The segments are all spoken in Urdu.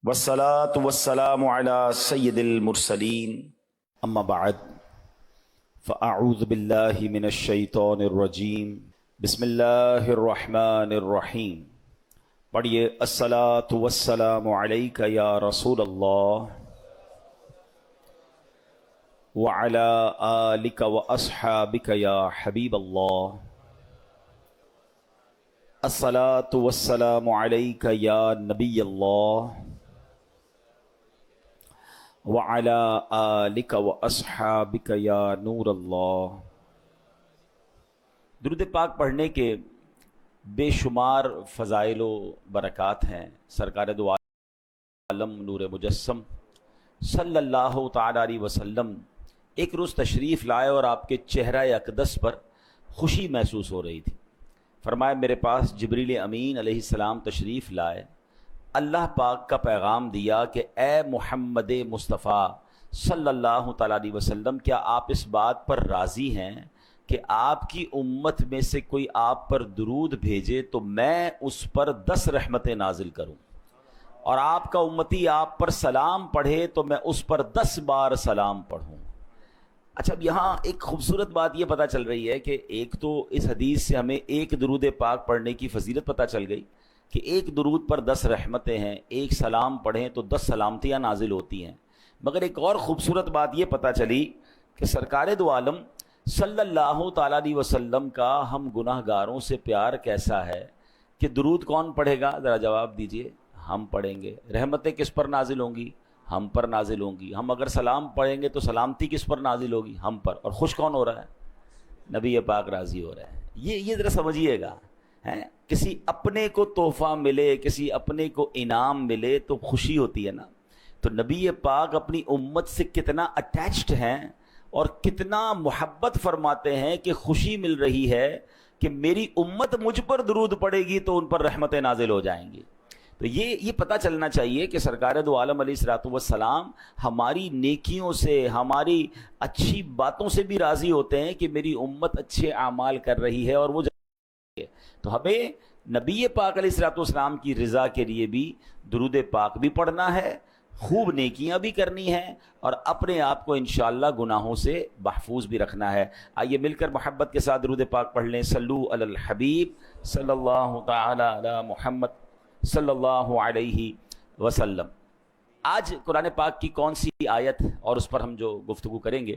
والصلاة والسلام على سید المرسلین اما بعد فاعوذ باللہ من الشیطان الرجیم بسم اللہ الرحمن الرحیم. پڑھیے الصلاة والسلام علیک یا رسول اللہ وعلی آلک واصحابک یا حبیب اللہ. الصلاة والسلام علیک یا نبی اللہ وَعَلَىٰ آلِكَ وَأَصْحَابِكَ يَا نور اللہ. درود پاک پڑھنے کے بے شمار فضائل و برکات ہیں. سرکار دو عالم نور مجسم صلی اللہ تعالیٰ علیہ وسلم ایک روز تشریف لائے اور آپ کے چہرہ اقدس پر خوشی محسوس ہو رہی تھی. فرمایا میرے پاس جبریل امین علیہ السلام تشریف لائے، اللہ پاک کا پیغام دیا کہ اے محمد مصطفیٰ صلی اللہ تعالیٰ علیہ وسلم، کیا آپ اس بات پر راضی ہیں کہ آپ کی امت میں سے کوئی آپ پر درود بھیجے تو میں اس پر 10 رحمتیں نازل کروں، اور آپ کا امتی آپ پر سلام پڑھے تو میں اس پر 10 بار سلام پڑھوں. اچھا، اب یہاں ایک خوبصورت بات یہ پتہ چل رہی ہے کہ ایک تو اس حدیث سے ہمیں ایک درود پاک پڑھنے کی فضیلت پتہ چل گئی کہ ایک درود پر 10 رحمتیں ہیں، ایک سلام پڑھیں تو 10 سلامتیاں نازل ہوتی ہیں. مگر ایک اور خوبصورت بات یہ پتہ چلی کہ سرکار دو عالم صلی اللہ تعالیٰ علیہ وسلم کا ہم گناہ گاروں سے پیار کیسا ہے کہ درود کون پڑھے گا؟ ذرا جواب دیجئے. ہم پڑھیں گے. رحمتیں کس پر نازل ہوں گی؟ ہم پر نازل ہوں گی. ہم اگر سلام پڑھیں گے تو سلامتی کس پر نازل ہوگی؟ ہم پر. اور خوش کون ہو رہا ہے؟ نبی پاک راضی ہو رہا ہے. یہ ذرا سمجھیے گا. کسی اپنے کو تحفہ ملے، کسی اپنے کو انعام ملے تو خوشی ہوتی ہے نا. تو نبی پاک اپنی امت سے کتنا اٹیچڈ ہیں اور کتنا محبت فرماتے ہیں کہ خوشی مل رہی ہے کہ میری امت مجھ پر درود پڑے گی تو ان پر رحمتیں نازل ہو جائیں گی. تو یہ پتہ چلنا چاہیے کہ سرکار دو عالم علیہ الصلوۃ والسلام ہماری نیکیوں سے، ہماری اچھی باتوں سے بھی راضی ہوتے ہیں کہ میری امت اچھے اعمال کر رہی ہے، اور وہ تو ہمیں نبی پاک علیہ الصلوۃ والسلام کی رضا کے لیے بھی درود پاک بھی پڑھنا ہے، خوب نیکیاں بھی کرنی ہیں، اور اپنے آپ کو انشاءاللہ گناہوں سے محفوظ بھی رکھنا ہے. آئیے مل کر محبت کے ساتھ درود پاک پڑھ لیں. صلو علی الحبیب صلی اللہ تعالی علی محمد صلی اللہ علیہ وسلم. آج قرآن پاک کی کون سی آیت اور اس پر ہم جو گفتگو کریں گے،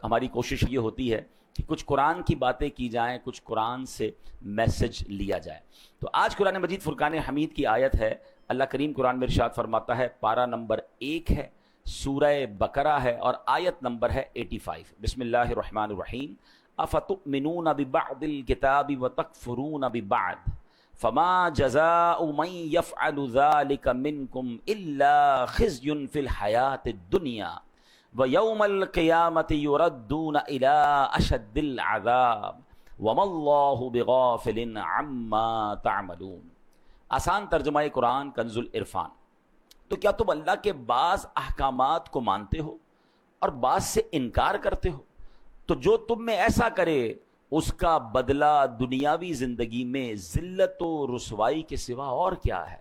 ہماری کوشش یہ ہوتی ہے کہ کچھ قرآن کی باتیں کی جائیں، کچھ قرآن سے میسج لیا جائے. تو آج قرآن مجید فرقان حمید کی آیت ہے. اللہ کریم قرآن میں ارشاد فرماتا ہے، پارہ نمبر 1 ہے، سورہ بقرہ ہے، اور آیت نمبر ہے 85. بسم اللہ الرحمن الرحیم. افتؤمنون ببعض الکتاب وتکفرون ببعض فما جزاء من يفعل ذلك منكم الا خزي في الحياة الدنيا وَيَوْمَ الْقِيَامَةِ يُرَدُّونَ إِلَىٰ أَشَدِّ الْعَذَابِ وَمَا اللَّهُ بِغَافِلٍ عَمَّا تَعْمَلُونَ. آسان ترجمہ قرآن کنز العرفان. تو کیا تم اللہ کے بعض احکامات کو مانتے ہو اور بعض سے انکار کرتے ہو؟ تو جو تم میں ایسا کرے اس کا بدلہ دنیاوی زندگی میں ذلت و رسوائی کے سوا اور کیا ہے،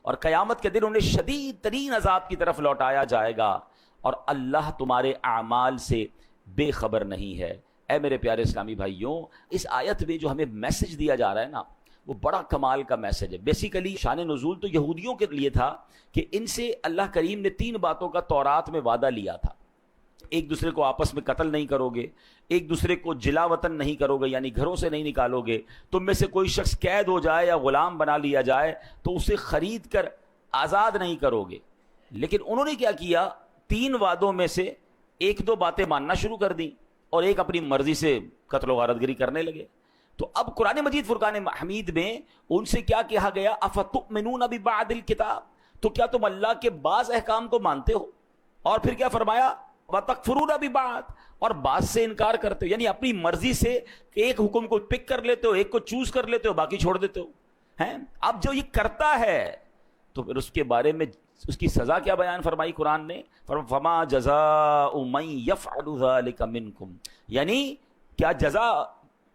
اور قیامت کے دن انہیں شدید ترین عذاب کی طرف لوٹایا جائے گا، اور اللہ تمہارے اعمال سے بے خبر نہیں ہے. اے میرے پیارے اسلامی بھائیوں، اس آیت میں جو ہمیں میسج دیا جا رہا ہے نا، وہ بڑا کمال کا میسج ہے. بیسیکلی شان نزول تو یہودیوں کے لیے تھا کہ ان سے اللہ کریم نے 3 باتوں کا تورات میں وعدہ لیا تھا. ایک دوسرے کو آپس میں قتل نہیں کرو گے، ایک دوسرے کو جلا وطن نہیں کرو گے، یعنی گھروں سے نہیں نکالو گے، تم میں سے کوئی شخص قید ہو جائے یا غلام بنا لیا جائے تو اسے خرید کر آزاد نہیں کرو گے. لیکن انہوں نے کیا کیا؟ 3 وعدوں میں سے 1-2 باتیں ماننا شروع کر دیں اور ایک اپنی مرضی سے قتل و غارت گری کرنے لگے. تو اب قرآن مجید فرقان حمید میں ان سے کیا کہا گیا؟ افتؤمنون ببعض الکتاب. تو کیا تم اللہ کے بعض احکام کو مانتے ہو؟ اور پھر کیا فرمایا؟ وتکفرون ببعض، اور بعض سے انکار کرتے ہو، یعنی اپنی مرضی سے ایک حکم کو پک کر لیتے ہو، ایک کو چوز کر لیتے ہو، باقی چھوڑ دیتے ہو. اب جو یہ کرتا ہے تو پھر اس کے بارے میں اس کی سزا کیا بیان فرمائی قرآن نے؟ فما جزاء من يفعل ذلك منكم، یعنی کیا جزا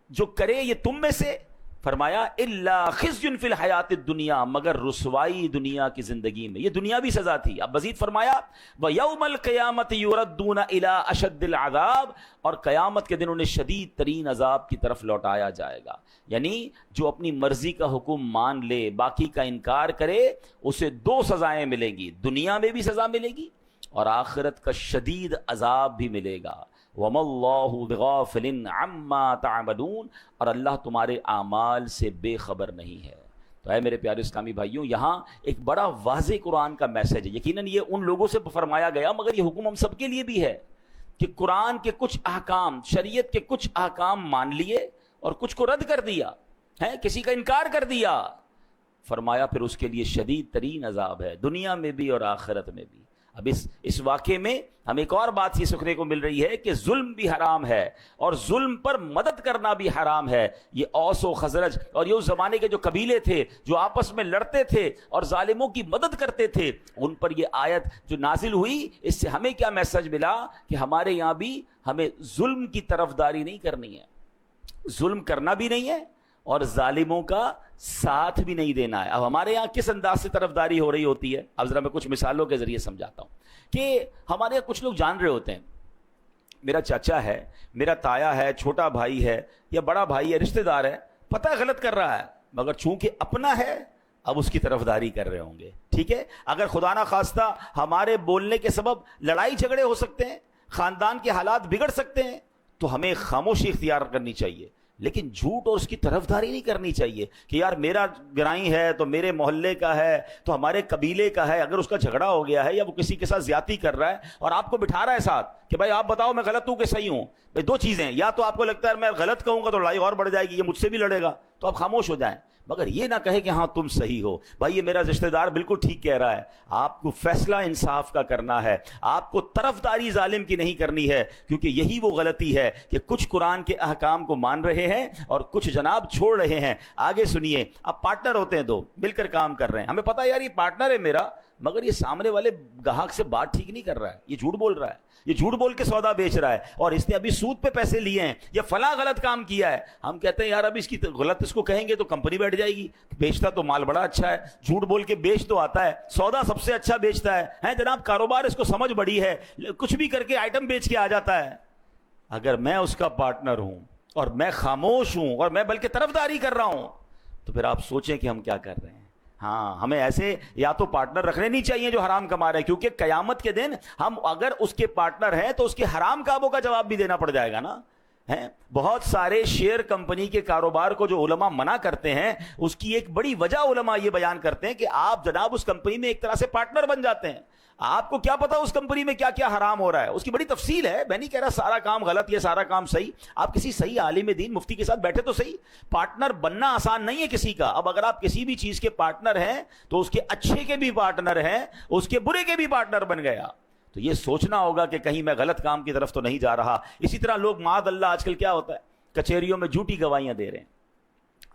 جو کرے یہ تم میں سے، فرمایا الا خزي فی الحیات الدنیا، مگر رسوائی دنیا کی زندگی میں، یہ دنیاوی سزا تھی۔ اب مزید فرمایا وَيَوْمَ الْقِيَامَةِ يُرَدُّونَ إِلَىٰ أَشَدِّ الْعَذَابِ، اور قیامت کے دن انہیں شدید ترین عذاب کی طرف لوٹایا جائے گا۔ یعنی جو اپنی مرضی کا حکم مان لے، باقی کا انکار کرے، اسے دو سزائیں ملیں گی، دنیا میں بھی سزا ملے گی اور آخرت کا شدید عذاب بھی ملے گا۔ وَمَا اللَّهُ بِغَافِلٍ عَمَّا تَعْمَلُونَ، اور اللہ تمہارے اعمال سے بے خبر نہیں ہے۔ تو اے میرے پیارے اسلامی بھائیوں، یہاں ایک بڑا واضح قرآن کا میسج ہے۔ یقیناً یہ ان لوگوں سے فرمایا گیا، مگر یہ حکم ہم سب کے لیے بھی ہے کہ قرآن کے کچھ احکام، شریعت کے کچھ احکام مان لیے اور کچھ کو رد کر دیا ہے، کسی کا انکار کر دیا، فرمایا پھر اس کے لیے شدید ترین عذاب ہے، دنیا میں بھی اور آخرت میں بھی۔ اب اس واقعے میں ہمیں ایک اور بات یہ سیکھنے کو مل رہی ہے کہ ظلم بھی حرام ہے اور ظلم پر مدد کرنا بھی حرام ہے۔ یہ اوس و خزرج اور یہ اس زمانے کے جو قبیلے تھے جو آپس میں لڑتے تھے اور ظالموں کی مدد کرتے تھے، ان پر یہ آیت جو نازل ہوئی، اس سے ہمیں کیا میسج ملا کہ ہمارے یہاں بھی ہمیں ظلم کی طرفداری نہیں کرنی ہے، ظلم کرنا بھی نہیں ہے اور ظالموں کا ساتھ بھی نہیں دینا ہے۔ اب ہمارے یہاں کس انداز سے طرفداری ہو رہی ہوتی ہے، اب ذرا میں کچھ مثالوں کے ذریعے سمجھاتا ہوں کہ ہمارے یہاں کچھ لوگ جان رہے ہوتے ہیں، میرا چاچا ہے، میرا تایا ہے، چھوٹا بھائی ہے یا بڑا بھائی ہے، رشتہ دار ہے، پتہ غلط کر رہا ہے، مگر چونکہ اپنا ہے اب اس کی طرفداری کر رہے ہوں گے، ٹھیک ہے۔ اگر خدا نہ خواستہ ہمارے بولنے کے سبب لڑائی جھگڑے ہو سکتے ہیں، خاندان کے حالات بگڑ سکتے ہیں، تو ہمیں خاموشی اختیار کرنی چاہیے، لیکن جھوٹ اور اس کی طرفداری نہیں کرنی چاہیے کہ یار میرا گرائی ہے تو میرے محلے کا ہے تو ہمارے قبیلے کا ہے، اگر اس کا جھگڑا ہو گیا ہے یا وہ کسی کے ساتھ زیادتی کر رہا ہے اور آپ کو بٹھا رہا ہے ساتھ کہ بھائی آپ بتاؤ میں غلط ہوں کہ صحیح ہوں، بھائی دو چیزیں، یا تو آپ کو لگتا ہے میں غلط کہوں گا تو لڑائی اور بڑھ جائے گی، یہ مجھ سے بھی لڑے گا، تو آپ خاموش ہو جائیں، مگر یہ نہ کہے کہ ہاں تم صحیح ہو، بھائی یہ میرا رشتہ دار بالکل ٹھیک کہہ رہا ہے۔ آپ کو فیصلہ انصاف کا کرنا ہے، آپ کو طرفداری ظالم کی نہیں کرنی ہے، کیونکہ یہی وہ غلطی ہے کہ کچھ قرآن کے احکام کو مان رہے ہیں اور کچھ جناب چھوڑ رہے ہیں۔ آگے سنیے، اب پارٹنر ہوتے ہیں دو، مل کر کام کر رہے ہیں، ہمیں پتہ ہے یار یہ پارٹنر ہے میرا، مگر یہ سامنے والے گاہک سے بات ٹھیک نہیں کر رہا ہے، یہ جھوٹ بول رہا ہے، یہ جھوٹ بول کے سودا بیچ رہا ہے اور اس نے ابھی سود پہ پیسے لیے ہیں یا فلاں غلط کام کیا ہے۔ ہم کہتے ہیں یار اب اس کی غلط اس کو کہیں گے تو کمپنی بیٹھ جائے گی، بیچتا تو مال بڑا اچھا ہے، جھوٹ بول کے بیچ تو آتا ہے، سودا سب سے اچھا بیچتا ہے جناب، کاروبار اس کو سمجھ بڑی ہے، کچھ بھی کر کے آئٹم بیچ کے آ جاتا ہے۔ اگر میں اس کا پارٹنر ہوں اور میں خاموش ہوں اور میں بلکہ طرفداری کر رہا ہوں، تو پھر آپ سوچیں کہ ہم کیا کر رہے ہیں۔ ہاں، ہمیں ایسے یا تو پارٹنر رکھنے نہیں چاہیے جو حرام کما رہے ہیں، کیونکہ قیامت کے دن ہم اگر اس کے پارٹنر ہیں تو اس کے حرام کاموں کا جواب بھی دینا پڑ جائے گا نا۔ ہیں بہت سارے شیئر کمپنی کے کاروبار کو جو علماء منع کرتے ہیں، اس کی ایک بڑی وجہ علماء یہ بیان کرتے ہیں کہ آپ جناب اس کمپنی میں ایک طرح سے پارٹنر بن جاتے ہیں، آپ کو کیا پتا اس کمپنی میں کیا کیا حرام ہو رہا ہے، اس کی بڑی تفصیل ہے، میں نہیں کہہ رہا سارا کام غلط یا سارا کام صحیح، آپ کسی صحیح عالم دین مفتی کے ساتھ بیٹھے تو صحیح، پارٹنر بننا آسان نہیں ہے کسی کا۔ اب اگر آپ کسی بھی چیز کے پارٹنر ہیں تو اس کے اچھے کے بھی پارٹنر ہیں، اس کے برے کے بھی پارٹنر بن گیا، تو یہ سوچنا ہوگا کہ کہیں میں غلط کام کی طرف تو نہیں جا رہا۔ اسی طرح لوگ معاذ اللہ آج کل کیا ہوتا ہے، کچہریوں میں جھوٹی گواہیاں دے رہے ہیں،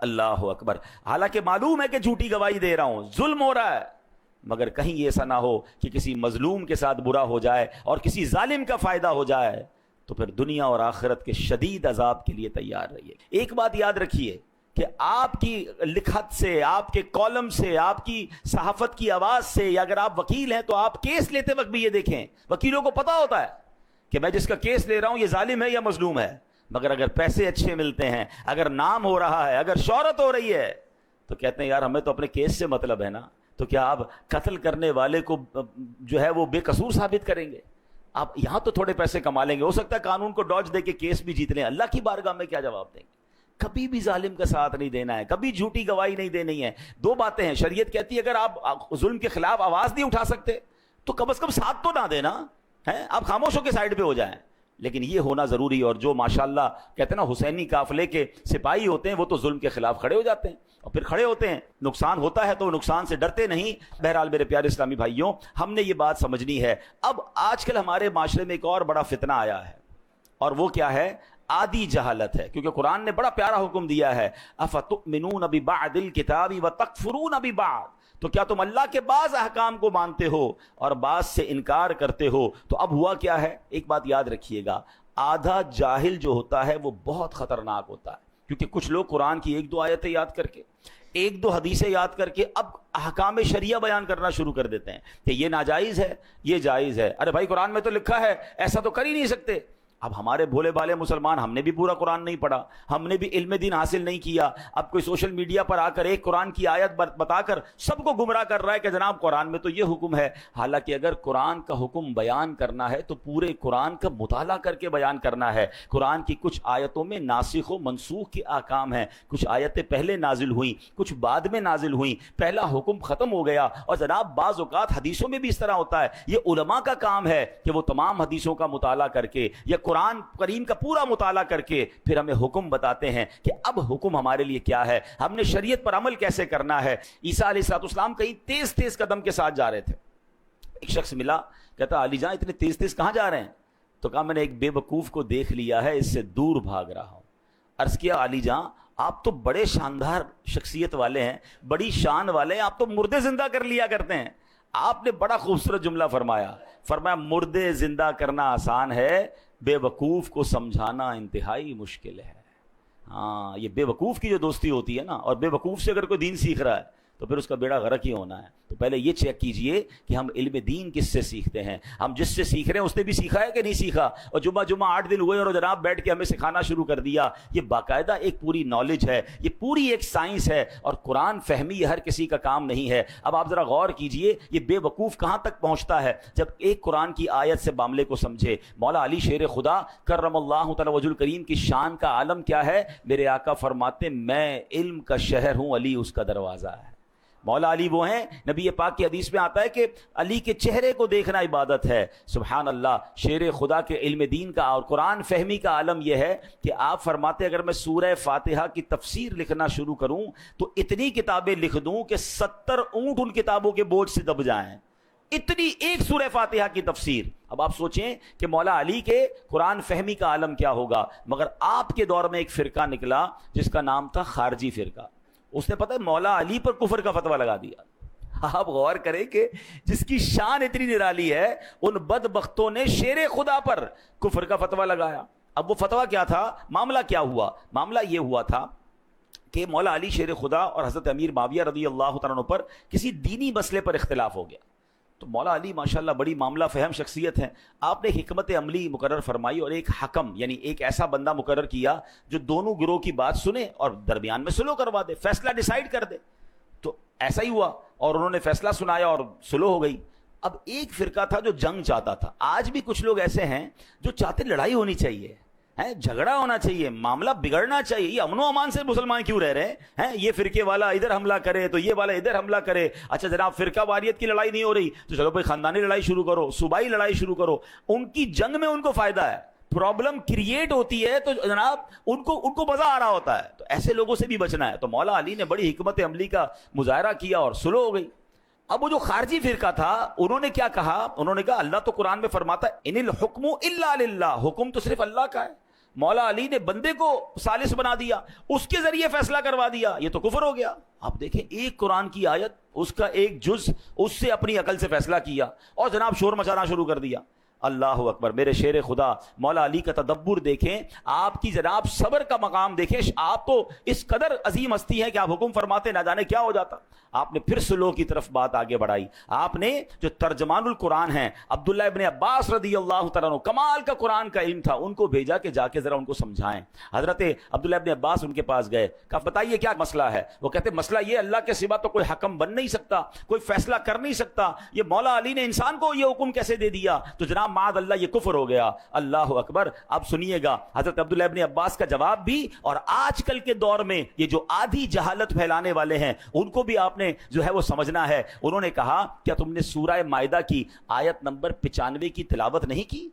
اللہ اکبر، حالانکہ معلوم ہے کہ جھوٹی گواہی دے رہا ہوں، ظلم ہو رہا ہے، مگر کہیں یہ ایسا نہ ہو کہ کسی مظلوم کے ساتھ برا ہو جائے اور کسی ظالم کا فائدہ ہو جائے، تو پھر دنیا اور آخرت کے شدید عذاب کے لیے تیار رہیے۔ ایک بات یاد رکھیے کہ آپ کی لکھت سے، آپ کے کالم سے، آپ کی صحافت کی آواز سے، یا اگر آپ وکیل ہیں تو آپ کیس لیتے وقت بھی یہ دیکھیں، وکیلوں کو پتا ہوتا ہے کہ میں جس کا کیس لے رہا ہوں یہ ظالم ہے یا مظلوم ہے، مگر اگر پیسے اچھے ملتے ہیں، اگر نام ہو رہا ہے، اگر شہرت ہو رہی ہے، تو کہتے ہیں یار ہمیں تو اپنے کیس سے مطلب ہے نا، تو کیا آپ قتل کرنے والے کو جو ہے وہ بے قصور ثابت کریں گے؟ آپ یہاں تو تھوڑے پیسے کما لیں گے، ہو سکتا ہے قانون کو ڈاج دے کے کیس بھی جیت لیں، اللہ کی بارگاہ میں کیا جواب دیں گے؟ کبھی بھی ظالم کا ساتھ نہیں دینا ہے، کبھی جھوٹی گواہی نہیں دینی ہے۔ دو باتیں ہیں، شریعت کہتی ہے اگر آپ ظلم کے خلاف آواز نہیں اٹھا سکتے تو کم از کم ساتھ تو نہ دینا ہے، آپ خاموش ہو کے سائڈ پہ ہو جائیں، لیکن یہ ہونا ضروری ہے۔ اور جو ماشاءاللہ کہتے ہیں نا حسینی قافلے کے سپاہی ہوتے ہیں، وہ تو ظلم کے خلاف کھڑے ہو جاتے ہیں اور پھر کھڑے ہوتے ہیں، نقصان ہوتا ہے تو وہ نقصان سے ڈرتے نہیں۔ بہرحال میرے پیارے اسلامی بھائیوں، ہم نے یہ بات سمجھنی ہے۔ اب آج کل ہمارے معاشرے میں ایک اور بڑا فتنہ آیا ہے، اور وہ کیا ہے؟ آدھی جہالت ہے، کیونکہ قرآن نے بڑا پیارا حکم دیا ہے، افتؤمنون ببعض الکتاب وتکفرون ببعض، تو کیا تم اللہ کے بعض احکام کو مانتے ہو اور بعض سے انکار کرتے ہو؟ تو اب ہوا کیا ہے، ایک بات یاد رکھیے گا، آدھا جاہل جو ہوتا ہے وہ بہت خطرناک ہوتا ہے۔ کیونکہ کچھ لوگ قرآن کی ایک دو آیتیں یاد کر کے، ایک دو حدیثیں یاد کر کے اب احکام شریعہ بیان کرنا شروع کر دیتے ہیں کہ یہ ناجائز ہے، یہ جائز ہے۔ ارے بھائی قرآن میں تو لکھا ہے، ایسا تو کر ہی نہیں سکتے۔ اب ہمارے بھولے بھالے مسلمان، ہم نے بھی پورا قرآن نہیں پڑھا، ہم نے بھی علم دین حاصل نہیں کیا، اب کوئی سوشل میڈیا پر آ کر ایک قرآن کی آیت بتا کر سب کو گمراہ کر رہا ہے کہ جناب قرآن میں تو یہ حکم ہے۔ حالانکہ اگر قرآن کا حکم بیان کرنا ہے تو پورے قرآن کا مطالعہ کر کے بیان کرنا ہے۔ قرآن کی کچھ آیتوں میں ناسخ و منسوخ کے احکام ہیں، کچھ آیتیں پہلے نازل ہوئیں، کچھ بعد میں نازل ہوئیں، پہلا حکم ختم ہو گیا۔ اور جناب بعض اوقات حدیثوں میں بھی اس طرح ہوتا ہے، یہ علماء کا کام ہے کہ وہ تمام حدیثوں کا مطالعہ کر کے یا قرآن کریم کا پورا مطالعہ کر کے پھر ہمیں حکم بتاتے ہیں کہ اب حکم ہمارے لیے کیا ہے، ہم نے شریعت پر عمل کیسے کرنا ہے۔ عیسیٰ علیہ السلام کہیں تیز تیز قدم کے ساتھ جا رہے تھے، ایک شخص ملا، کہتا علی جان اتنے تیز تیز کہاں جا رہے ہیں؟ تو کہا میں نے ایک بے وقوف کو دیکھ لیا ہے، اس سے دور بھاگ رہا ہوں۔ عرض کیا علی جان آپ تو بڑے شاندار شخصیت والے ہیں، بڑی شان والے ہیں، آپ تو مردے زندہ کر لیا کرتے ہیں۔ آپ نے بڑا خوبصورت جملہ فرمایا مردے زندہ کرنا آسان ہے، بے وقوف کو سمجھانا انتہائی مشکل ہے۔ ہاں، یہ بے وقوف کی جو دوستی ہوتی ہے نا، اور بے وقوف سے اگر کوئی دین سیکھ رہا ہے تو پھر اس کا بیڑا غرق ہی ہونا ہے۔ تو پہلے یہ چیک کیجئے کہ ہم علم دین کس سے سیکھتے ہیں، ہم جس سے سیکھ رہے ہیں اس نے بھی سیکھا ہے کہ نہیں سیکھا۔ اور جمعہ 8 دن ہوئے اور جناب بیٹھ کے ہمیں سکھانا شروع کر دیا۔ یہ باقاعدہ ایک پوری نالج ہے، یہ پوری ایک سائنس ہے، اور قرآن فہمی یہ ہر کسی کا کام نہیں ہے۔ اب آپ ذرا غور کیجئے یہ بے وقوف کہاں تک پہنچتا ہے جب ایک قرآن کی آیت سے معاملے کو سمجھے۔ مولا علی شیر خدا کرم اللہ تعالی وجہ الکریم کی شان کا عالم کیا ہے؟ میرے آقا فرماتے میں علم کا شہر ہوں، علی اس کا دروازہ ہے۔ مولا علی وہ ہیں، نبی پاک کی حدیث میں آتا ہے کہ علی کے چہرے کو دیکھنا عبادت ہے۔ سبحان اللہ، شیر خدا کے علم دین کا اور قرآن فہمی کا عالم یہ ہے کہ آپ فرماتے اگر میں سورہ فاتحہ کی تفسیر لکھنا شروع کروں تو اتنی کتابیں لکھ دوں کہ 70 اونٹ ان کتابوں کے بوجھ سے دب جائیں، اتنی ایک سورہ فاتحہ کی تفسیر۔ اب آپ سوچیں کہ مولا علی کے قرآن فہمی کا عالم کیا ہوگا۔ مگر آپ کے دور میں ایک فرقہ نکلا جس کا نام تھا خارجی فرقہ، اس نے پتہ ہے مولا علی پر کفر کا فتویٰ لگا دیا۔ آپ غور کریں کہ جس کی شان اتنی نرالی ہے، ان بدبختوں نے شیر خدا پر کفر کا فتویٰ لگایا۔ اب وہ فتویٰ کیا تھا؟ معاملہ کیا ہوا؟ معاملہ یہ ہوا تھا کہ مولا علی شیر خدا اور حضرت امیر معاویہ رضی اللہ تعالیٰ عنہ پر کسی دینی مسئلے پر اختلاف ہو گیا۔ تو مولا علی ماشاءاللہ بڑی معاملہ فہم شخصیت ہیں، آپ نے حکمت عملی مقرر فرمائی اور ایک حکم یعنی ایک ایسا بندہ مقرر کیا جو دونوں گروہ کی بات سنے اور درمیان میں صلح کروا دے، فیصلہ ڈیسائیڈ کر دے۔ تو ایسا ہی ہوا اور انہوں نے فیصلہ سنایا اور صلح ہو گئی۔ اب ایک فرقہ تھا جو جنگ چاہتا تھا۔ آج بھی کچھ لوگ ایسے ہیں جو چاہتے لڑائی ہونی چاہیے، جھگڑا ہونا چاہیے، معاملہ بگڑنا چاہیے، یہ امن و امان سے مسلمان کیوں رہ رہے ہیں؟ یہ فرقے والا ادھر حملہ کرے تو یہ والا ادھر حملہ کرے۔ اچھا جناب فرقہ واریت کی لڑائی نہیں ہو رہی تو چلو بھائی خاندانی لڑائی شروع کرو، صوبائی لڑائی شروع کرو۔ ان کی جنگ میں ان کو فائدہ ہے، پرابلم کریٹ ہوتی ہے تو جناب ان کو مزہ آ رہا ہوتا ہے۔ تو ایسے لوگوں سے بھی بچنا ہے۔ تو مولا علی نے بڑی حکمت عملی کا مظاہرہ کیا اور صلح ہو گئی۔ اب وہ جو خارجی فرقہ تھا انہوں نے کیا کہا؟ انہوں نے کہا اللہ تو قرآن میں فرماتا ہے ان الحکم الا للہ، حکم تو صرف اللہ کا ہے۔ مولا علی نے بندے کو ثالث بنا دیا، اس کے ذریعے فیصلہ کروا دیا، یہ تو کفر ہو گیا۔ آپ دیکھیں ایک قرآن کی آیت، اس کا ایک جز، اس سے اپنی عقل سے فیصلہ کیا اور جناب شور مچانا شروع کر دیا۔ اللہ اکبر، میرے شیر خدا مولا علی کا تدبر دیکھیں، آپ کی جناب صبر کا مقام دیکھیں۔ آپ تو اس قدر عظیم ہستی ہیں کہ آپ حکم فرماتے نہ جانے کیا ہو جاتا۔ آپ نے پھر صلح کی طرف بات آگے بڑھائی۔ آپ نے جو ترجمان القرآن ہیں عبداللہ ابن عباس رضی اللہ تعالیٰ عنہ، کمال کا قرآن کا علم تھا، ان کو بھیجا کہ جا کے ذرا ان کو سمجھائیں۔ حضرت عبداللہ ابن عباس ان کے پاس گئے، کہا بتائیے کیا مسئلہ ہے؟ وہ کہتے مسئلہ یہ اللہ کے سوا تو کوئی حکم بن نہیں سکتا، کوئی فیصلہ کر نہیں سکتا، یہ مولا علی نے انسان کو یہ حکم کیسے دے دیا؟ تو جناب معاذ اللہ یہ کفر ہو گیا۔ اللہ اکبر۔ اب سنیے گا حضرت عبداللہ ابن عباس کا جواب بھی، اور آج کل کے دور میں یہ جو آدھی جہالت پھیلانے والے ہیں ان کو بھی آپ نے جو ہے وہ سمجھنا ہے۔ انہوں نے کہا کیا تم نے سورہ مائدہ کی آیت نمبر 95 کی تلاوت نہیں کی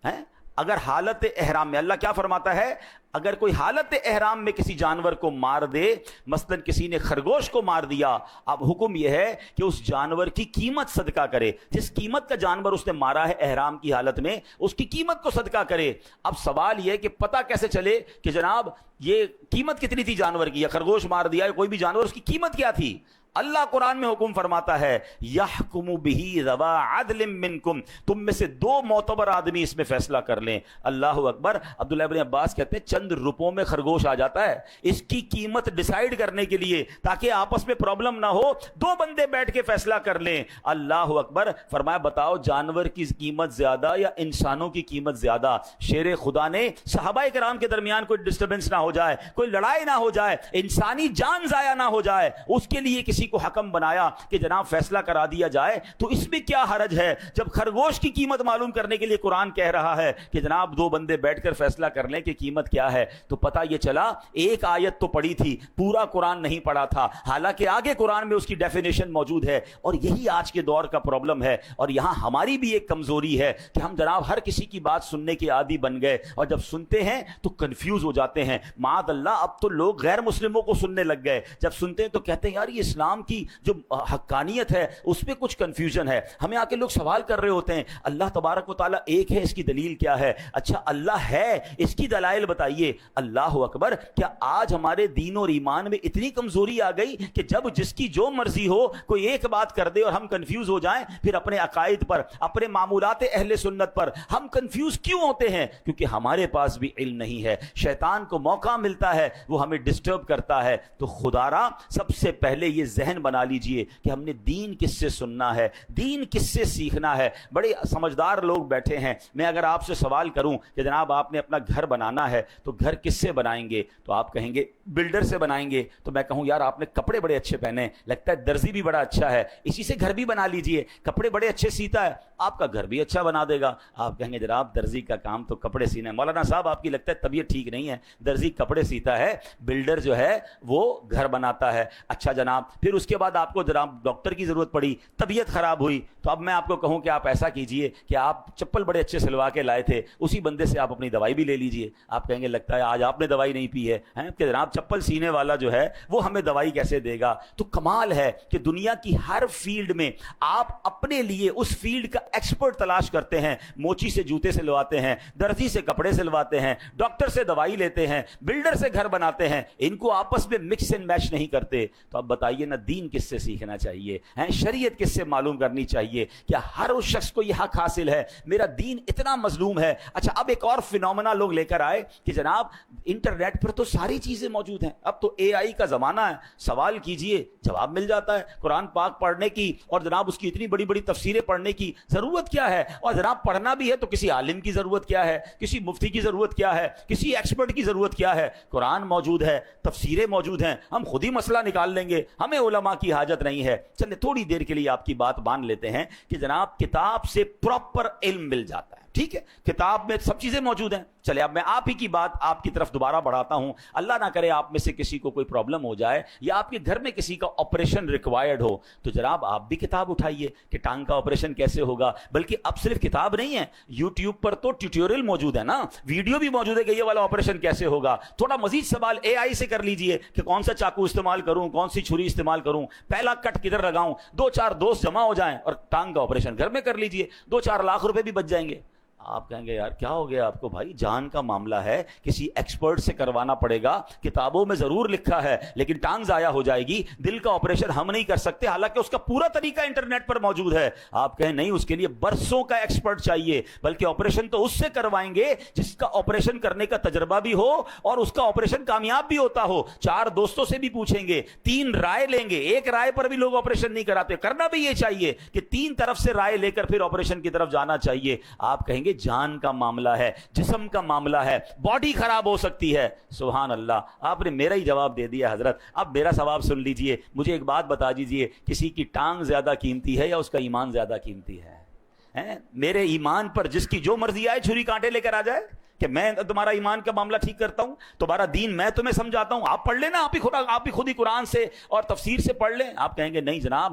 ہے؟ اگر حالت احرام میں، اللہ کیا فرماتا ہے؟ اگر کوئی حالت احرام میں کسی جانور کو مار دے، مثلا کسی نے خرگوش کو مار دیا، اب حکم یہ ہے کہ اس جانور کی قیمت صدقہ کرے، جس قیمت کا جانور اس نے مارا ہے احرام کی حالت میں اس کی قیمت کو صدقہ کرے۔ اب سوال یہ کہ پتہ کیسے چلے کہ جناب یہ قیمت کتنی تھی جانور کی، یا خرگوش مار دیا یا کوئی بھی جانور، اس کی قیمت کیا تھی؟ اللہ قرآن میں حکم فرماتا ہے یحکم بہ ذوا عدل منکم، تم میں سے 2 معتبر آدمی اس میں فیصلہ کر لیں۔ اللہ اکبر۔ عبداللہ ابن عباس کہتے ہیں چند روپوں میں خرگوش آ جاتا ہے، اس کی قیمت ڈیسائیڈ کرنے کے لیے تاکہ آپس میں پرابلم نہ ہو 2 بندے بیٹھ کے فیصلہ کر لیں۔ اللہ اکبر۔ فرمایا بتاؤ جانور کی قیمت زیادہ یا انسانوں کی قیمت زیادہ؟ شیر خدا نے صحابہ کرام کے درمیان کوئی ڈسٹربنس نہ ہو جائے، کوئی لڑائی نہ ہو جائے، انسانی جان ضائع نہ ہو جائے، اس کے لیے کسی کو حکم بنایا کہ جناب فیصلہ کرا دیا جائے، تو اس میں کیا حرج ہے؟ جب خرگوش کی قیمت معلوم کرنے کے لیے قرآن کہہ رہا ہے کہ جناب 2 بندے بیٹھ کر فیصلہ کر لیں کہ قیمت کیا ہے، تو پتہ یہ چلا ایک آیت تو پڑھی تھی، پورا قرآن نہیں پڑھا تھا، حالانکہ آگے قرآن میں اس کی ڈیفینیشن موجود ہے۔ اور یہی آج کے دور کا پرابلم ہے، اور یہاں ہماری بھی ایک کمزوری ہے کہ ہم جناب ہر کسی کی بات سننے کے عادی بن گئے، اور جب سنتے ہیں تو کنفیوز ہو جاتے ہیں۔ معاذ اللہ، اب تو لوگ غیر مسلموں کو سننے لگ گئے، جب سنتے ہیں تو کہتے ہیں یار یہ اسلام کی جو حقانیت ہے اس میں کچھ کنفیوژن ہے۔ ہمیں آ کے لوگ سوال کر رہے ہوتے ہیں اللہ تبارک و تعالیٰ ایک ہے، اس کی دلیل کیا ہے؟ اچھا اللہ ہے، اس کی دلائل بتائیے۔ اللہ اکبر۔ کیا آج ہمارے دین اور ایمان میں اتنی کمزوری آ گئی کہ جب جس کی جو مرضی ہو کوئی ایک بات کر دے اور ہم کنفیوز ہو جائیں؟ پھر اپنے عقائد پر، اپنے معمولات اہل سنت پر ہم کنفیوز کیوں ہوتے ہیں؟ کیونکہ ہمارے پاس بھی علم نہیں ہے، شیطان کو موقع ملتا ہے وہ ہمیں ڈسٹرب کرتا ہے۔ تو خدا را سب سے پہلے یہ ذہن بنا لیجئے کہ ہم نے دین کس سے سننا ہے، دین کس سے سیکھنا ہے۔ بڑے سمجھدار لوگ بیٹھے ہیں، میں اگر آپ سے سوال کروں کہ جناب آپ نے اپنا گھر بنانا ہے تو گھر کس سے بنائیں گے، تو آپ کہیں گے بلڈر سے بنائیں گے۔ تو میں کہوں یار آپ نے کپڑے بڑے اچھے پہنے، لگتا ہے درزی بھی بڑا اچھا ہے، اسی سے گھر بھی بنا لیجئے، کپڑے بڑے اچھے سیتا ہے، آپ کا گھر بھی اچھا بنا دے گا۔ آپ کہیں گے جناب درزی کا کام تو کپڑے سینا ہے۔ مولانا صاحب آپ کی لگتا ہے طبیعت ٹھیک نہیں ہے، درزی کپڑے سیتا ہے، بلڈر جو ہے وہ گھر بناتا ہے۔ اچھا جناب، پھر اس کے بعد آپ کو جناب ڈاکٹر کی ضرورت پڑی، طبیعت خراب ہوئی، تو اب میں آپ کو کہوں کہ آپ ایسا کیجئے کہ آپ چپل بڑے اچھے سلوا کے لائے تھے، اسی بندے سے آپ اپنی دوائی بھی لے لیجئے۔ آپ کہیں گے لگتا ہے آج آپ نے دوائی نہیں پی ہے کہ جناب چپل سینے والا جو ہے وہ ہمیں دوائی کیسے دے گا؟ تو کمال ہے کہ دنیا کی ہر فیلڈ میں آپ اپنے لیے اس فیلڈ کا ایکسپرٹ تلاش کرتے ہیں۔ موچی سے جوتے سلواتے ہیں، درزی سے کپڑے سلواتے ہیں، ڈاکٹر سے دوائی لیتے ہیں، بلڈر سے گھر بناتے ہیں، ان کو آپس میں مکس اینڈ میچ نہیں کرتے۔ تو اب بتائیے نا دین کس سے سیکھنا چاہیے، شریعت کس سے معلوم کرنی چاہیے؟ کیا ہر اس شخص کو یہ حق حاصل ہے؟ میرا دین اتنا مظلوم ہے۔ اچھا اب ایک اور فینومنا لوگ لے کر آئے کہ جناب انٹرنیٹ پر تو ساری چیزیں موجود ہیں، اب تو اے آئی کا زمانہ ہے، سوال کیجئے جواب مل جاتا ہے۔ قرآن پاک پڑھنے کی اور جناب اس کی اتنی بڑی بڑی تفسیریں پڑھنے کی ضرورت کیا ہے؟ اور جناب پڑھنا بھی ہے تو کسی عالم کی ضرورت کیا ہے، کسی مفتی کی ضرورت کیا ہے، کسی ایکسپرٹ کی ضرورت کیا ہے؟ قرآن موجود ہے، تفسیریں موجود ہیں، ہم خود ہی مسئلہ نکال لیں گے، ہمیں علماء کی حاجت نہیں ہے۔ چلے تھوڑی دیر کے لیے آپ کی بات مان لیتے ہیں کہ جناب کتاب سے پراپر علم مل جاتا ہے، ٹھیک ہے، کتاب میں سب چیزیں موجود ہیں۔ چلے اب میں آپ ہی کی بات آپ کی طرف دوبارہ بڑھاتا ہوں، اللہ نہ کرے آپ میں سے کسی کو کوئی پرابلم ہو جائے یا آپ کے گھر میں کسی کا آپریشن ریکوائرڈ ہو، تو جناب آپ بھی کتاب اٹھائیے کہ ٹانگ کا آپریشن کیسے ہوگا۔ بلکہ اب صرف کتاب نہیں ہے، یوٹیوب پر تو ٹیوٹوریل موجود ہے نا، ویڈیو بھی موجود ہے کہ یہ والا آپریشن کیسے ہوگا۔ تھوڑا مزید سوال اے آئی سے کر لیجئے کہ کون سا چاقو استعمال کروں، کون سی چھری استعمال کروں، پہلا کٹ کدھر لگاؤں، 2-4 دوست جمع ہو جائیں اور ٹانگ کا آپریشن گھر میں کر لیجئے، 2-4 لاکھ روپے بھی بچ جائیں گے۔ آپ کہیں گے یار کیا ہو گیا آپ کو؟ بھائی جان کا معاملہ ہے، کسی ایکسپرٹ سے کروانا پڑے گا، کتابوں میں ضرور لکھا ہے لیکن ٹانگ ضائع ہو جائے گی، دل کا آپریشن ہم نہیں کر سکتے، حالانکہ اس کا پورا طریقہ انٹرنیٹ پر موجود ہے۔ آپ کہیں نہیں، اس کے لیے برسوں کا ایکسپرٹ چاہیے، بلکہ آپریشن تو اس سے کروائیں گے جس کا آپریشن کرنے کا تجربہ بھی ہو اور اس کا آپریشن کامیاب بھی ہوتا ہو۔ 4 دوستوں سے بھی پوچھیں گے، 3 رائے لیں گے، ایک رائے پر بھی لوگ آپریشن نہیں کراتے۔ کرنا بھی یہ چاہیے کہ 3 طرف سے رائے لے کر پھر آپریشن کی طرف جانا چاہیے۔ آپ کہیں گے جان کا معاملہ ہے، جسم کا معاملہ ہے، باڈی خراب ہو سکتی ہے۔ سبحان اللہ، آپ نے میرا ہی جواب دے دیا حضرت۔ اب میرا ثواب سن لیجئے، مجھے ایک بات بتا دیجئے، کسی کی ٹانگ زیادہ قیمتی ہے یا اس کا ایمان زیادہ قیمتی ہے؟ میرے ایمان پر جس کی جو مرضی آئے چھری کانٹے لے کر آ جائے کہ میں تمہارا ایمان کا معاملہ ٹھیک کرتا ہوں، تمہارا دین میں تمہیں سمجھاتا ہوں، آپ پڑھ لینا، آپ ہی خود ہی قرآن سے اور تفسیر سے پڑھ لیں۔ آپ کہیں گے نہیں جناب،